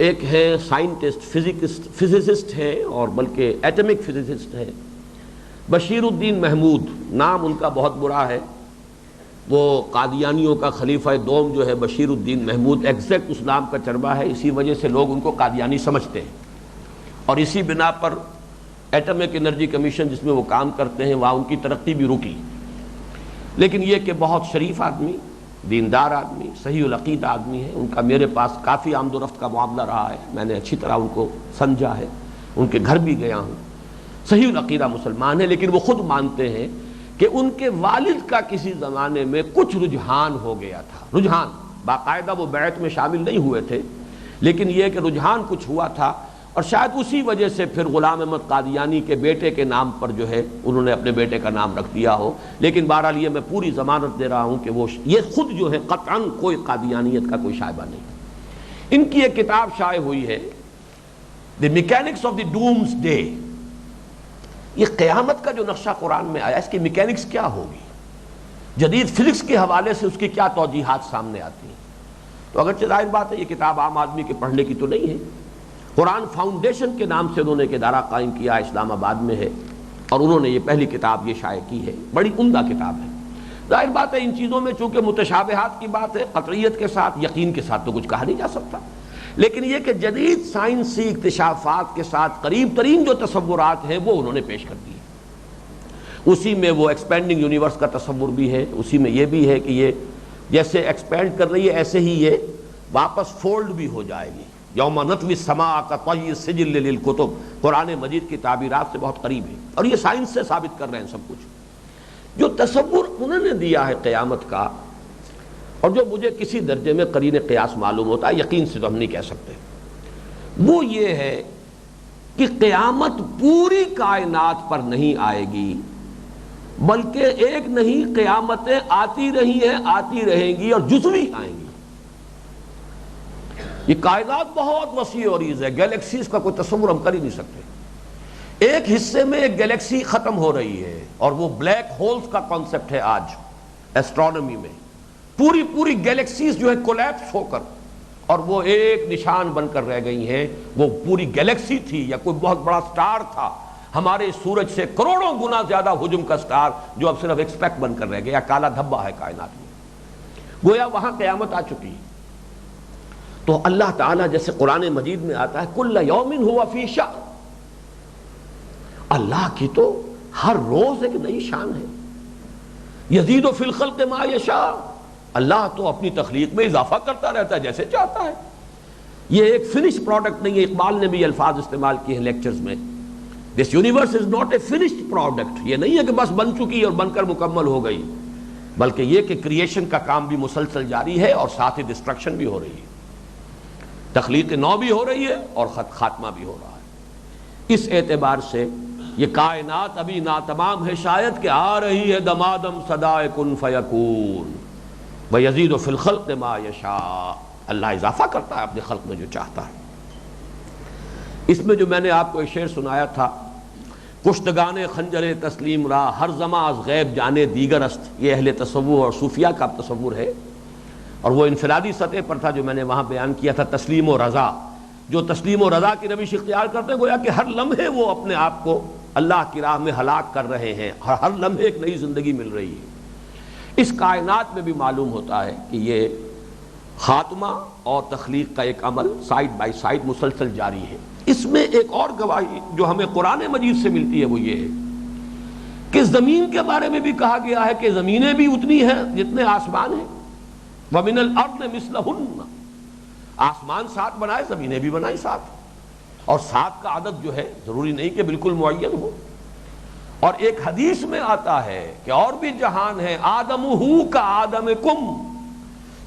ایک ہے سائنٹسٹ فزسسٹ ہے اور بلکہ ایٹمک فزسسٹ ہے بشیر الدین محمود، نام ان کا بہت برا ہے، وہ قادیانیوں کا خلیفہ دوم جو ہے بشیر الدین محمود، ایگزیکٹ اس نام کا چربہ ہے، اسی وجہ سے لوگ ان کو قادیانی سمجھتے ہیں، اور اسی بنا پر ایٹمک انرجی کمیشن جس میں وہ کام کرتے ہیں وہاں ان کی ترقی بھی رکی۔ لیکن یہ کہ بہت شریف آدمی، دیندار آدمی، صحیح العقیدہ آدمی ہے، ان کا میرے پاس کافی آمد و رفت کا معاملہ رہا ہے، میں نے اچھی طرح ان کو سمجھا ہے، ان کے گھر بھی گیا ہوں، صحیح العقیدہ مسلمان ہے، لیکن وہ خود مانتے ہیں کہ ان کے والد کا کسی زمانے میں کچھ رجحان ہو گیا تھا، رجحان باقاعدہ وہ بیعت میں شامل نہیں ہوئے تھے، لیکن یہ کہ رجحان کچھ ہوا تھا، اور شاید اسی وجہ سے پھر غلام احمد قادیانی کے بیٹے کے نام پر جو ہے انہوں نے اپنے بیٹے کا نام رکھ دیا ہو، لیکن بہرحال یہ میں پوری ضمانت دے رہا ہوں کہ وہ یہ خود جو ہے قطعاً کوئی قادیانیت کا کوئی شائبہ نہیں۔ ان کی ایک کتاب شائع ہوئی ہے the mechanics of the doomsday, یہ قیامت کا جو نقشہ قرآن میں آیا اس کی میکینکس کیا ہوگی، جدید فزکس کے حوالے سے اس کی کیا توجیحات سامنے آتی ہیں۔ تو اگرچہ ظاہر بات ہے یہ کتاب عام آدمی کے پڑھنے کی تو نہیں ہے، قرآن فاؤنڈیشن کے نام سے انہوں نے ایک ادارہ قائم کیا، اسلام آباد میں ہے، اور انہوں نے یہ پہلی کتاب یہ شائع کی ہے، بڑی عمدہ کتاب ہے۔ ظاہر بات ہے ان چیزوں میں چونکہ متشابہات کی بات ہے، قطعیت کے ساتھ یقین کے ساتھ تو کچھ کہا نہیں جا سکتا، لیکن یہ کہ جدید سائنسی اکتشافات کے ساتھ قریب ترین جو تصورات ہیں وہ انہوں نے پیش کر دیے، اسی میں وہ ایکسپینڈنگ یونیورس کا تصور بھی ہے، اسی میں یہ بھی ہے کہ یہ جیسے ایکسپینڈ کر رہی ہے ایسے ہی یہ واپس فولڈ بھی ہو جائے گی، یوم نطوی السماء کطی السجل للکتب، قرآن مجید کی تعبیرات سے بہت قریب ہے، اور یہ سائنس سے ثابت کر رہے ہیں سب کچھ۔ جو تصور انہوں نے دیا ہے قیامت کا، اور جو مجھے کسی درجے میں قرین قیاس معلوم ہوتا ہے، یقین سے تو ہم نہیں کہہ سکتے، وہ یہ ہے کہ قیامت پوری کائنات پر نہیں آئے گی، بلکہ ایک نہیں قیامتیں آتی رہی ہیں، آتی رہیں گی، اور جزوی آئیں گی۔ یہ کائنات بہت وسیع اور عریض ہے، گیلیکسیز کا کوئی تصور ہم کر ہی نہیں سکتے۔ ایک حصے میں ایک گیلیکسی ختم ہو رہی ہے، اور وہ بلیک ہولز کا کانسیپٹ ہے آج ایسٹرونومی میں، پوری گیلیکسیز جو ہے کولیپس ہو کر، اور وہ ایک نشان بن کر رہ گئی ہیں، وہ پوری گیلیکسی تھی یا کوئی بہت بڑا سٹار تھا، ہمارے سورج سے کروڑوں گنا زیادہ حجم کا سٹار، جو اب صرف ایک سپیک بن کر رہ گیا، کالا دھبا ہے کائنات میں، گویا وہاں قیامت آ چکی ہے۔ تو اللہ تعالیٰ جیسے قرآن مجید میں آتا ہے کل یوم ہوا فی شأن، اللہ کی تو ہر روز ایک نئی شان ہے، یزید فی الخلق ما یشاء، اللہ تو اپنی تخلیق میں اضافہ کرتا رہتا ہے جیسے چاہتا ہے، یہ ایک فنش پروڈکٹ نہیں ہے۔ اقبال نے بھی الفاظ استعمال کیے ہیں لیکچرز میں، this universe is not a finished product, یہ نہیں ہے کہ بس بن چکی اور بن کر مکمل ہو گئی، بلکہ یہ کہ کریشن کا کام بھی مسلسل جاری ہے، اور ساتھ ہی ڈسٹرکشن بھی ہو رہی ہے، تخلیق نو بھی ہو رہی ہے اور خاتمہ بھی ہو رہا ہے۔ اس اعتبار سے یہ کائنات ابھی ناتمام ہے شاید کہ آ رہی ہے دمادم صدائے کن فیکون وَيَزِيدُ فِي الْخَلْقِ مَا يَشَاءُ، اللہ اضافہ کرتا ہے اپنے خلق میں جو چاہتا ہے۔ اس میں جو میں نے آپ کو ایک شعر سنایا تھا، کشتگان خنجر تسلیم را ہر زماں از غیب جانے دیگر است، یہ اہل تصور اور صوفیہ کا تصور ہے، اور وہ انفرادی سطح پر تھا جو میں نے وہاں بیان کیا تھا، تسلیم و رضا، جو تسلیم و رضا کی روش اختیار کرتے ہیں گویا کہ ہر لمحے وہ اپنے آپ کو اللہ کی راہ میں ہلاک کر رہے ہیں، ہر لمحے ایک نئی زندگی مل رہی ہے۔ اس کائنات میں بھی معلوم ہوتا ہے کہ یہ خاتمہ اور تخلیق کا ایک عمل سائیڈ بائی سائیڈ مسلسل جاری ہے۔ اس میں ایک اور گواہی جو ہمیں قرآن مجید سے ملتی ہے وہ یہ ہے کہ زمین کے بارے میں بھی کہا گیا ہے کہ زمینیں بھی اتنی ہیں جتنے آسمان ہیں۔ وَمِنَ الْأَرْضِ مِثْلَهُنَّ، آسمان 7 بنائے، زمینیں بھی بنائی 7، اور 7 کا عدد جو ہے ضروری نہیں کہ بالکل معین ہو۔ اور ایک حدیث میں آتا ہے کہ اور بھی جہان ہے، آدمہ کا آدمکم،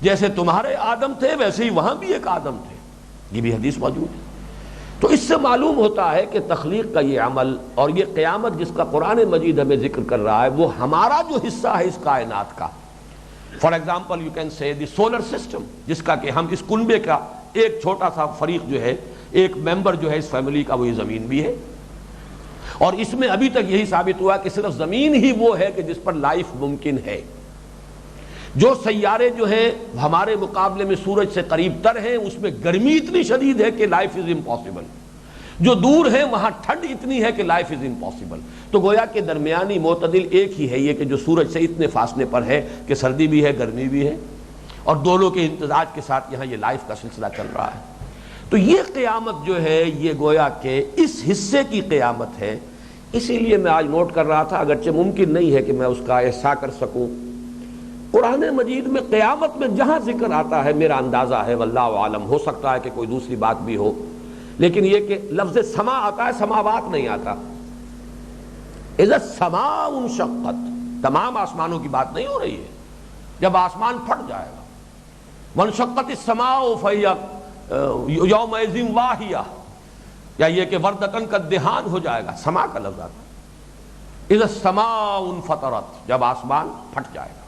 جیسے تمہارے آدم تھے ویسے ہی وہاں بھی ایک آدم تھے، یہ بھی حدیث موجود ہے۔ تو اس سے معلوم ہوتا ہے کہ تخلیق کا یہ عمل اور یہ قیامت جس کا قرآن مجید ہمیں ذکر کر رہا ہے وہ ہمارا جو حصہ ہے اس کائنات کا، for example you can say the solar system, جس کا کہ ہم اس کنبے کا ایک چھوٹا سا فریق جو ہے، ایک ممبر جو ہے اس فیملی کا، وہ یہ زمین بھی ہے۔ اور اس میں ابھی تک یہی ثابت ہوا کہ صرف زمین ہی وہ ہے کہ جس پر لائف ممکن ہے۔ جو سیارے جو ہیں ہمارے مقابلے میں سورج سے قریب تر ہیں اس میں گرمی اتنی شدید ہے کہ لائف از امپاسبل، جو دور ہیں وہاں ٹھنڈ اتنی ہے کہ لائف از امپاسبل۔ تو گویا کہ درمیانی معتدل ایک ہی ہے یہ کہ جو سورج سے اتنے فاصلے پر ہے کہ سردی بھی ہے گرمی بھی ہے، اور دونوں کے امتزاج کے ساتھ یہاں یہ لائف کا سلسلہ چل رہا ہے۔ تو یہ قیامت جو ہے یہ گویا کہ اس حصے کی قیامت ہے۔ اسی لیے میں آج نوٹ کر رہا تھا، اگرچہ ممکن نہیں ہے کہ میں اس کا احصاء کر سکوں، قرآن مجید میں قیامت میں جہاں ذکر آتا ہے میرا اندازہ ہے واللہ عالم، ہو سکتا ہے کہ کوئی دوسری بات بھی ہو، لیکن یہ کہ لفظ سما آتا ہے، سماوات نہیں آتا۔ اذا السماء انشقت، تمام آسمانوں کی بات نہیں ہو رہی ہے، جب آسمان پھٹ جائے گا، وانشقت السماء فهي یومئذ واہیہ، یا یہ کہ وردتن کا دہان ہو جائے گا، سما کا لفظ آتا ہے۔ اذا السماء انفطرت، جب آسمان پھٹ جائے گا۔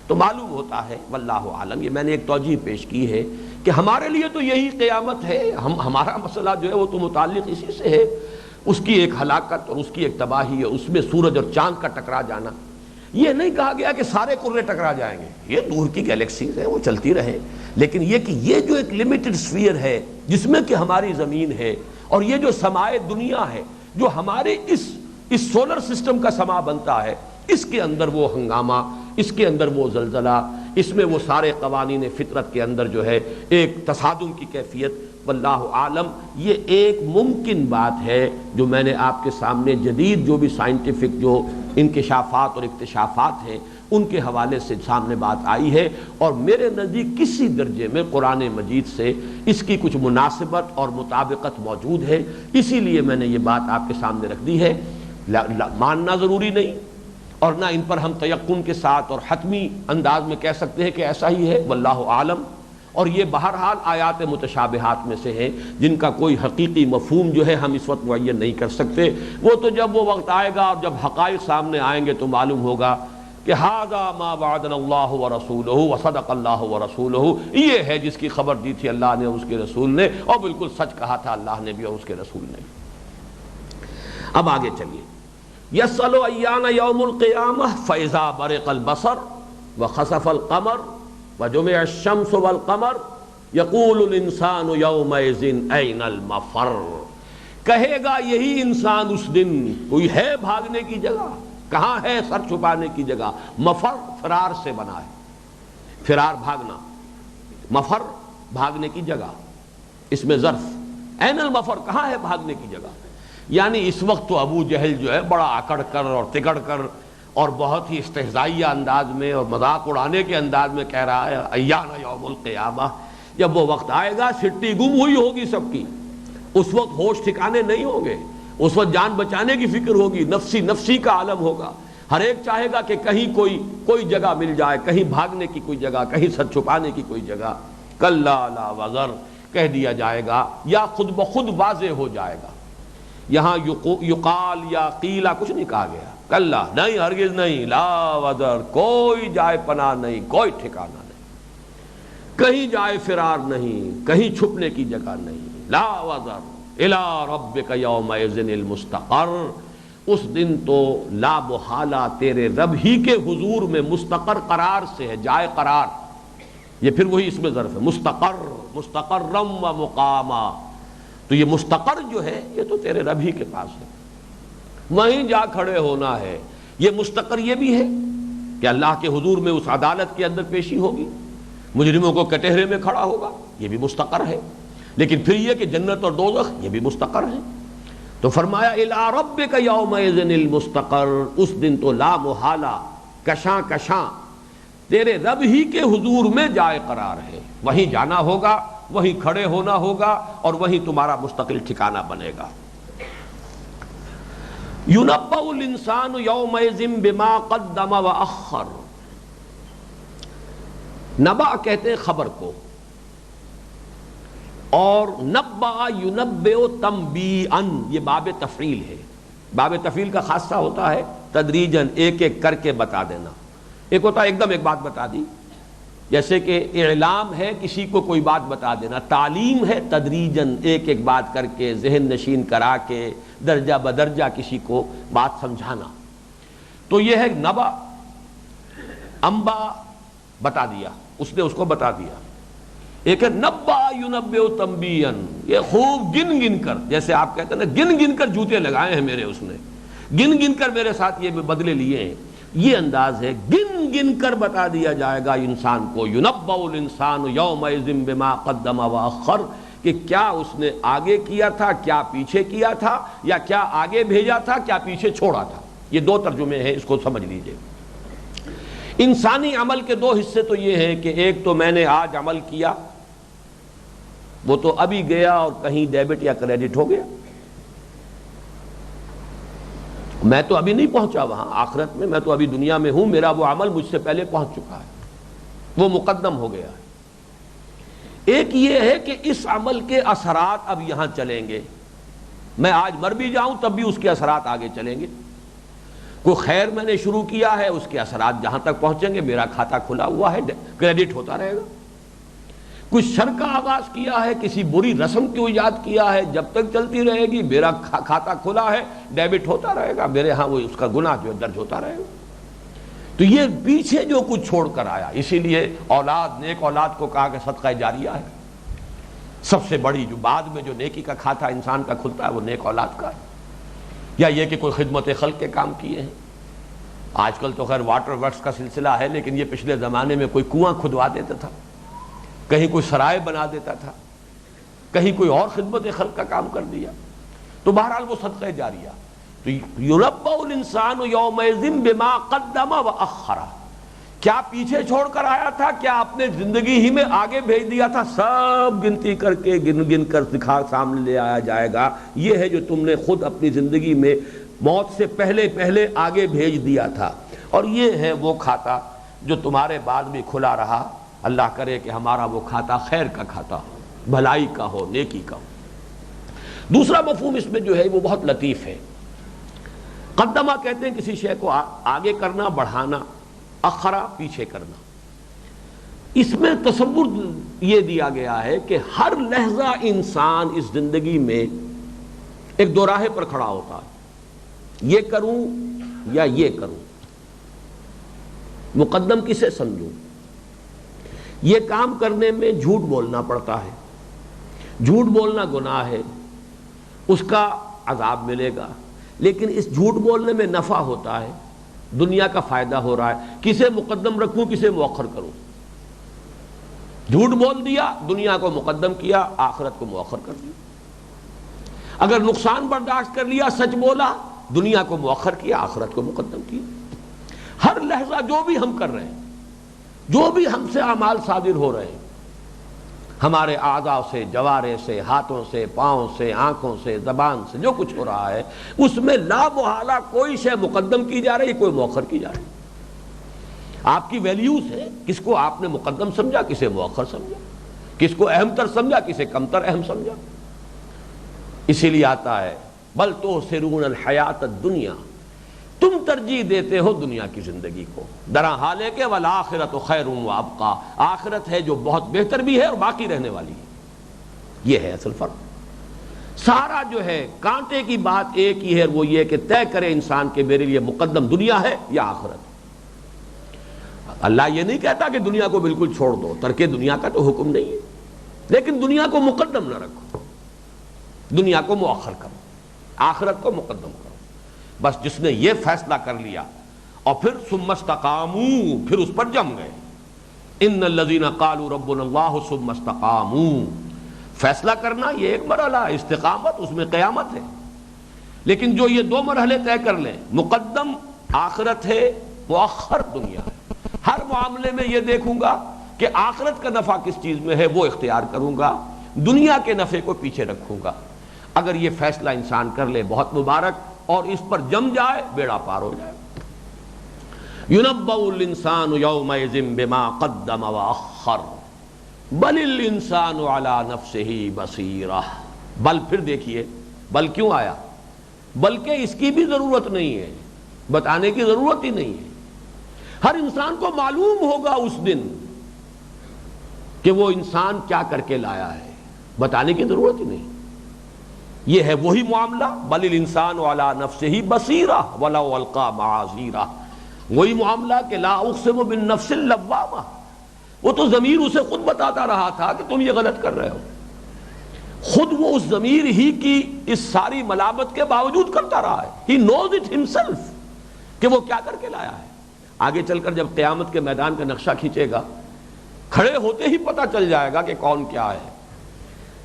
تو معلوم ہوتا ہے واللہ عالم، یہ میں نے ایک توجیہ پیش کی ہے کہ ہمارے لیے تو یہی قیامت ہے، ہمارا مسئلہ جو ہے وہ تو متعلق اسی سے ہے، اس کی ایک ہلاکت اور اس کی ایک تباہی ہے، اس میں سورج اور چاند کا ٹکرا جانا۔ یہ نہیں کہا گیا کہ سارے کرے ٹکرا جائیں گے، یہ دور کی گیلیکسیز ہیں وہ چلتی رہے، لیکن یہ کہ یہ جو ایک لمیٹڈ سفیر ہے جس میں کہ ہماری زمین ہے، اور یہ جو سمائے دنیا ہے جو ہمارے اس سولر سسٹم کا سما بنتا ہے، اس کے اندر وہ ہنگامہ، اس کے اندر وہ زلزلہ، اس میں وہ سارے قوانین فطرت کے اندر جو ہے ایک تصادم کی کیفیت، واللہ عالم۔ یہ ایک ممکن بات ہے جو میں نے آپ کے سامنے جدید جو بھی سائنٹیفک جو انکشافات اور اکتشافات ہیں ان کے حوالے سے سامنے بات آئی ہے، اور میرے نزدیک کسی درجے میں قرآن مجید سے اس کی کچھ مناسبت اور مطابقت موجود ہے، اسی لیے میں نے یہ بات آپ کے سامنے رکھ دی ہے۔ ماننا ضروری نہیں، اور نہ ان پر ہم تیقن کے ساتھ اور حتمی انداز میں کہہ سکتے ہیں کہ ایسا ہی ہے، واللہ عالم۔ اور یہ بہرحال آیات متشابہات میں سے ہیں جن کا کوئی حقیقی مفہوم جو ہے ہم اس وقت معین نہیں کر سکتے، وہ تو جب وہ وقت آئے گا اور جب حقائق سامنے آئیں گے تو معلوم ہوگا کہ ھذا ما وعدنا اللہ ورسولہ وصدق اللہ ورسولہ، یہ ہے جس کی خبر دی تھی اللہ نے اور اس کے رسول نے، اور بالکل سچ کہا تھا اللہ نے بھی اور اس کے رسول نے بھی۔ اب آگے چلیے، یسأل ایان یوم القیامہ فاذا برق البصر وخسف القمر وجمع الشمس والقمر یقول الانسان یومئذ این المفر، کہے گا یہی انسان اس دن کوئی ہے بھاگنے کی جگہ، کہاں ہے سر چھپانے کی جگہ۔ مفر فرار سے بنا ہے، فرار بھاگنا، مفر بھاگنے کی جگہ، اس میں ظرف، این المفر کہاں ہے بھاگنے کی جگہ۔ یعنی اس وقت تو ابو جہل جو ہے بڑا اکڑ کر اور تکڑ کر اور بہت ہی استہزائیہ انداز میں اور مذاق اڑانے کے انداز میں کہہ رہا ہے ایان یوم القیامہ، جب وہ وقت آئے گا سٹی گم ہوئی ہوگی سب کی، اس وقت ہوش ٹھکانے نہیں ہوں گے، اس وقت جان بچانے کی فکر ہوگی، نفسی نفسی کا عالم ہوگا، ہر ایک چاہے گا کہ کہیں کوئی جگہ مل جائے، کہیں بھاگنے کی کوئی جگہ، کہیں سر چھپانے کی کوئی جگہ۔ کلا لا وزر کہہ دیا جائے گا یا خود بخود واضح ہو جائے گا۔ یہاں یقال یا قیلا کچھ نہیں کہا گیا، کلا نہیں، ہرگز نہیں، لا وزر کوئی جائے پناہ نہیں، کوئی ٹھکانہ نہیں، کہیں جائے فرار نہیں، کہیں چھپنے کی جگہ نہیں۔ لا وزر الی ربک یومئذ المستقر، اس دن تو لا محالہ تیرے رب ہی کے حضور میں مستقر قرار سے ہے، جائے قرار، یہ پھر وہی اس میں ظرف ہے، مستقر، مستقرم و مقاما، تو یہ مستقر جو ہے یہ تو تیرے رب ہی کے پاس ہے، وہیں جا کھڑے ہونا ہے۔ یہ مستقر یہ بھی ہے کہ اللہ کے حضور میں اس عدالت کے اندر پیشی ہوگی، مجرموں کو کٹہرے میں کھڑا ہوگا، یہ بھی مستقر ہے، لیکن پھر یہ کہ جنت اور دوزخ یہ بھی مستقر ہے۔ تو فرمایا الی ربک یومئذ المستقر، اس دن تو لا محالہ کشاں کشاں تیرے رب ہی کے حضور میں جائے قرار ہے، وہیں جانا ہوگا، وہیں کھڑے ہونا ہوگا، اور وہیں تمہارا مستقل ٹھکانہ بنے گا۔ يُنَبَّأُ الْإِنسَانُ يَوْمَئِذٍ بِمَا قَدَّمَ وَأَخَّرَ، نبا کہتے ہیں خبر کو، اور نبا يُنَبِّئُ تنبیئاً، یہ باب تفعیل ہے۔ باب تفعیل کا خاصہ ہوتا ہے تدریجاً، ایک ایک کر کے بتا دینا۔ ایک ہوتا ہے ایک دم ایک بات بتا دی، جیسے کہ اعلام ہے کسی کو کوئی بات بتا دینا، تعلیم ہے تدریجاً ایک ایک بات کر کے ذہن نشین کرا کے درجہ بدرجہ کسی کو بات سمجھانا۔ تو یہ ہے نبا، انبا بتا دیا، اس نے اس کو بتا دیا۔ ایک ہے نبا ينبئ تنبیئا، یہ خوب گن گن کر، جیسے آپ کہتے ہیں نا گن گن کر جوتے لگائے ہیں میرے، اس نے گن گن کر میرے ساتھ یہ بدلے لیے ہیں، یہ انداز ہے، گن گن کر بتا دیا جائے گا انسان کو۔ يُنَبَّأُ الْإِنسَانُ يَوْمَئِذٍ بِمَا قَدَّمَ وَأَخَّرَ، کہ کیا اس نے آگے کیا تھا، کیا پیچھے کیا تھا، یا کیا آگے بھیجا تھا، کیا پیچھے چھوڑا تھا۔ یہ دو ترجمے ہیں، اس کو سمجھ لیجئے۔ انسانی عمل کے دو حصے تو یہ ہیں کہ ایک تو میں نے آج عمل کیا، وہ تو ابھی گیا اور کہیں ڈیبٹ یا کریڈٹ ہو گیا، میں تو ابھی نہیں پہنچا وہاں آخرت میں، میں تو ابھی دنیا میں ہوں، میرا وہ عمل مجھ سے پہلے پہنچ چکا ہے، وہ مقدم ہو گیا ہے۔ ایک یہ ہے کہ اس عمل کے اثرات اب یہاں چلیں گے، میں آج مر بھی جاؤں تب بھی اس کے اثرات آگے چلیں گے۔ کوئی خیر میں نے شروع کیا ہے، اس کے اثرات جہاں تک پہنچیں گے، میرا کھاتہ کھلا ہوا ہے، کریڈٹ ہوتا رہے گا۔ کچھ شر کا آغاز کیا ہے، کسی بری رسم کو ایجاد کیا ہے، جب تک چلتی رہے گی میرا کھاتہ کھلا ہے، ڈیبٹ ہوتا رہے گا، میرے ہاں وہ اس کا گناہ جو درج ہوتا رہے گا۔ تو یہ پیچھے جو کچھ چھوڑ کر آیا، اسی لیے اولاد، نیک اولاد کو کہا کہ صدقہ جاریہ ہے، سب سے بڑی جو بعد میں جو نیکی کا کھاتہ انسان کا کھلتا ہے وہ نیک اولاد کا ہے، یا یہ کہ کوئی خدمت خلق کے کام کیے ہیں۔ آج کل تو خیر واٹر ورکس کا سلسلہ ہے، لیکن یہ پچھلے زمانے میں کوئی کنواں کھدوا دیتا تھا، کہیں کوئی سرائے بنا دیتا تھا، کہیں کوئی اور خدمت خلق کا کام کر دیا، تو بہرحال وہ صدقہ جاریہ۔ تو یُنَبَّأُ الْإِنسَانُ يَوْمَئِذٍ بِمَا قَدَّمَ وَأَخَّرَ، کیا پیچھے چھوڑ کر آیا تھا، کیا اپنے زندگی ہی میں آگے بھیج دیا تھا، سب گنتی کر کے گن گن کر دکھا سامنے لے آیا جائے گا۔ یہ ہے جو تم نے خود اپنی زندگی میں موت سے پہلے پہلے آگے بھیج دیا تھا، اور یہ ہے وہ کھاتا جو تمہارے بعد بھی کھلا رہا۔ اللہ کرے کہ ہمارا وہ کھاتا خیر کا کھاتا ہو، بھلائی کا ہو، نیکی کا ہو۔ دوسرا مفہوم اس میں جو ہے وہ بہت لطیف ہے۔ قدمہ کہتے ہیں کسی شے کو آگے کرنا، بڑھانا، اخرا پیچھے کرنا۔ اس میں تصور یہ دیا گیا ہے کہ ہر لحظہ انسان اس زندگی میں ایک دو راہے پر کھڑا ہوتا ہے، یہ کروں یا یہ کروں، مقدم کسے سمجھوں۔ یہ کام کرنے میں جھوٹ بولنا پڑتا ہے، جھوٹ بولنا گناہ ہے، اس کا عذاب ملے گا، لیکن اس جھوٹ بولنے میں نفع ہوتا ہے، دنیا کا فائدہ ہو رہا ہے۔ کسے مقدم رکھوں، کسے مؤخر کروں؟ جھوٹ بول دیا، دنیا کو مقدم کیا، آخرت کو مؤخر کر دیا۔ اگر نقصان برداشت کر لیا، سچ بولا، دنیا کو مؤخر کیا، آخرت کو مقدم کیا۔ ہر لحظہ جو بھی ہم کر رہے ہیں، جو بھی ہم سے اعمال صادر ہو رہے ہیں، ہمارے اعضاء سے، جوارے سے، ہاتھوں سے، پاؤں سے، آنکھوں سے، زبان سے جو کچھ ہو رہا ہے، اس میں لا محالہ کوئی شے مقدم کی جا رہی ہے، کوئی مؤخر کی جا رہی ہے۔ آپ کی ویلیوز ہے، کس کو آپ نے مقدم سمجھا، کسے مؤخر سمجھا، کس کو اہم تر سمجھا، کسے کم تر اہم سمجھا۔ اسی لیے آتا ہے بل تؤثرون الحیات الدنیا، تم ترجیح دیتے ہو دنیا کی زندگی کو، درا حال ہے کہ والآخرۃ خیر وابقیٰ، آخرت ہے جو بہت بہتر بھی ہے اور باقی رہنے والی ہے۔ یہ ہے اصل فرق۔ سارا جو ہے کانٹے کی بات ایک ہی ہے، وہ یہ کہ طے کرے انسان کہ میرے لیے مقدم دنیا ہے یا آخرت۔ اللہ یہ نہیں کہتا کہ دنیا کو بالکل چھوڑ دو، ترک دنیا کا تو حکم نہیں ہے، لیکن دنیا کو مقدم نہ رکھو، دنیا کو مؤخر کرو، آخرت کو مقدم کرو۔ بس جس نے یہ فیصلہ کر لیا اور پھر ثم استقاموا، پھر اس پر جم گئے، ان الذین قالوا ربنا اللہ ثم استقاموا، فیصلہ کرنا یہ ایک مرحلہ ہے، استقامت اس میں قیامت ہے، لیکن جو یہ دو مرحلے طے کر لیں، مقدم آخرت ہے، مؤخر دنیا ہے، ہر معاملے میں یہ دیکھوں گا کہ آخرت کا نفع کس چیز میں ہے وہ اختیار کروں گا، دنیا کے نفع کو پیچھے رکھوں گا۔ اگر یہ فیصلہ انسان کر لے بہت مبارک، اور اس پر جم جائے بیڑا پار ہو جائے۔ يُنَبَّأُ الْإِنسَانُ يَوْمَئِذٍ بِمَا قَدَّمَ وَأَخَّرَ بَلِ الْإِنسَانُ عَلَى نَفْسِهِ بَصِيرَةٌ۔ بل پھر دیکھیے، بل کیوں آیا؟ بلکہ اس کی بھی ضرورت نہیں ہے، بتانے کی ضرورت ہی نہیں ہے۔ ہر انسان کو معلوم ہوگا اس دن کہ وہ انسان کیا کر کے لایا ہے، بتانے کی ضرورت ہی نہیں۔ یہ ہے وہی معاملہ، بل الانسان علی نفسہ بصیرہ ولو القی معاذیرہ، وہی معاملہ کہ لا اقسم بالنفس اللوامہ، وہ تو ضمیر اسے خود بتاتا رہا تھا کہ تم یہ غلط کر رہے ہو، خود وہ اس ضمیر ہی کی اس ساری ملامت کے باوجود کرتا رہا ہے۔ ہی نوز اٹ ہمسیلف کہ وہ کیا کر کے لایا ہے۔ آگے چل کر جب قیامت کے میدان کا نقشہ کھینچے گا، کھڑے ہوتے ہی پتہ چل جائے گا کہ کون کیا ہے۔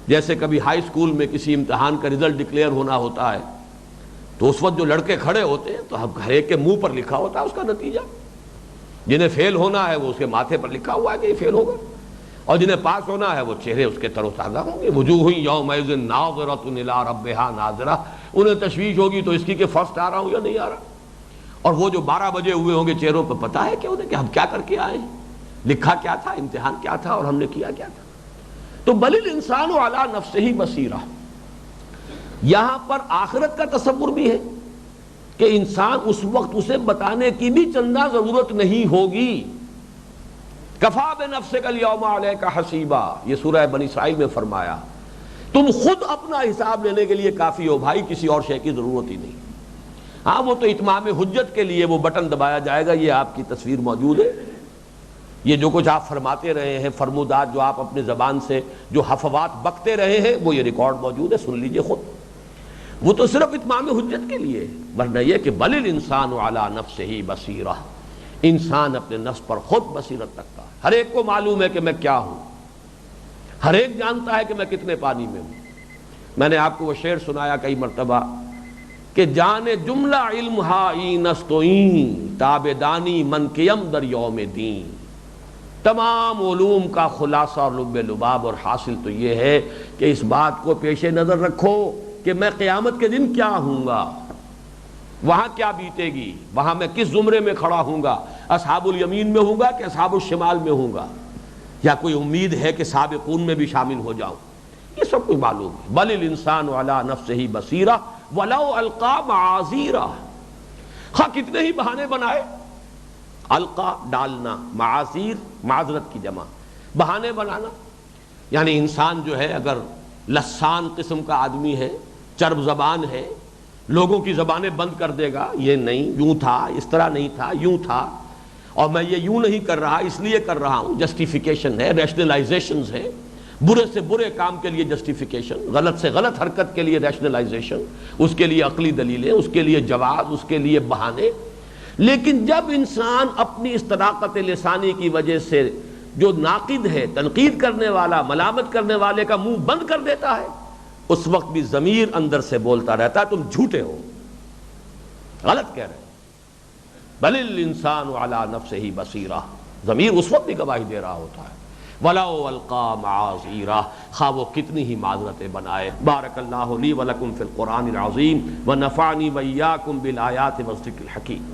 جیسے کبھی ہائی اسکول میں کسی امتحان کا رزلٹ ڈکلیئر ہونا ہوتا ہے تو اس وقت جو لڑکے کھڑے ہوتے ہیں تو ہر ایک کے منہ پر لکھا ہوتا ہے اس کا نتیجہ، جنہیں فیل ہونا ہے وہ اس کے ماتھے پر لکھا ہوا ہے کہ یہ فیل ہوگا، اور جنہیں پاس ہونا ہے وہ چہرے اس کے تر و تازہ ہوں گے۔ وجوہ یومئذ ناظرۃ الی ربھا ناظرہ، انہیں تشویش ہوگی تو اس کی کہ فرسٹ آ رہا ہوں یا نہیں آ رہا، اور وہ جو 12 بجے ہوئے ہوں گے چہروں پہ پتہ ہے کہ انہیں کہ ہم کیا کر کے آئے ہیں، لکھا کیا تھا، امتحان کیا تھا، اور ہم نے کیا کیا تھا۔ تو بل الانسان علی نفسہ بصیرہ، یہاں پر آخرت کا تصور بھی ہے کہ انسان اس وقت اسے بتانے کی بھی چندہ ضرورت نہیں ہوگی۔ کفا بنفسک الیوم علیک حسیبا، یہ سورہ بنی اسرائیل میں فرمایا، تم خود اپنا حساب لینے کے لیے کافی ہو بھائی، کسی اور شے کی ضرورت ہی نہیں۔ ہاں وہ تو اتمام حجت کے لیے وہ بٹن دبایا جائے گا، یہ آپ کی تصویر موجود ہے، یہ جو کچھ آپ فرماتے رہے ہیں، فرمودات جو آپ اپنے زبان سے جو حفوات بکتے رہے ہیں، وہ یہ ریکارڈ موجود ہے، سن لیجئے خود۔ وہ تو صرف اتمام حجت کے لیے، ورنہ یہ کہ بل الانسان علی نفسہ بصیرہ، انسان اپنے نفس پر خود بصیرت رکھتا ہے۔ ہر ایک کو معلوم ہے کہ میں کیا ہوں، ہر ایک جانتا ہے کہ میں کتنے پانی میں ہوں۔ میں نے آپ کو وہ شعر سنایا کئی مرتبہ کہ جان جملہ علم ہائی نستوئیں تابدانی من کیم در یوم دین، تمام علوم کا خلاصہ اور لب لباب اور حاصل تو یہ ہے کہ اس بات کو پیش نظر رکھو کہ میں قیامت کے دن کیا ہوں گا، وہاں کیا بیتے گی، وہاں میں کس زمرے میں کھڑا ہوں گا، اصحاب الیمین میں ہوں گا کہ اصحاب الشمال میں ہوں گا، یا کوئی امید ہے کہ سابقون میں بھی شامل ہو جاؤں، یہ سب کچھ معلوم ہے۔ بل الانسان علی نفسہ بصیرہ ولو القی معاذیرہ، خواہ کتنے ہی بہانے بنائے، القا ڈالنا، معاذیر معذرت کی جمع، بہانے بنانا، یعنی انسان جو ہے اگر لسان قسم کا آدمی ہے، چرب زبان ہے، لوگوں کی زبانیں بند کر دے گا، یہ نہیں یوں تھا، اس طرح نہیں تھا، یوں تھا، اور میں یہ یوں نہیں کر رہا اس لیے کر رہا ہوں، جسٹیفیکیشن ہے، ریشنلائزیشنز ہے، برے سے برے کام کے لیے جسٹیفیکیشن، غلط سے غلط حرکت کے لیے ریشنلائزیشن، اس کے لیے عقلی دلیلیں، اس کے لیے جواز، اس کے لیے بہانے۔ لیکن جب انسان اپنی اس طلاقت لسانی کی وجہ سے جو ناقد ہے، تنقید کرنے والا، ملامت کرنے والے کا منہ بند کر دیتا ہے، اس وقت بھی ضمیر اندر سے بولتا رہتا ہے تم جھوٹے ہو، غلط کہہ رہے ہیں۔ بل الانسان علی نفسہ بصیرہ، ضمیر اس وقت بھی گواہی دے رہا ہوتا ہے، ولو القی معاذیرہ، خواہ وہ کتنی ہی معذرتیں بنائے۔ بارک اللہ لی ولکم فی القرآن العظیم ونفعنی وإیاکم بالآیات والذکر الحکیم۔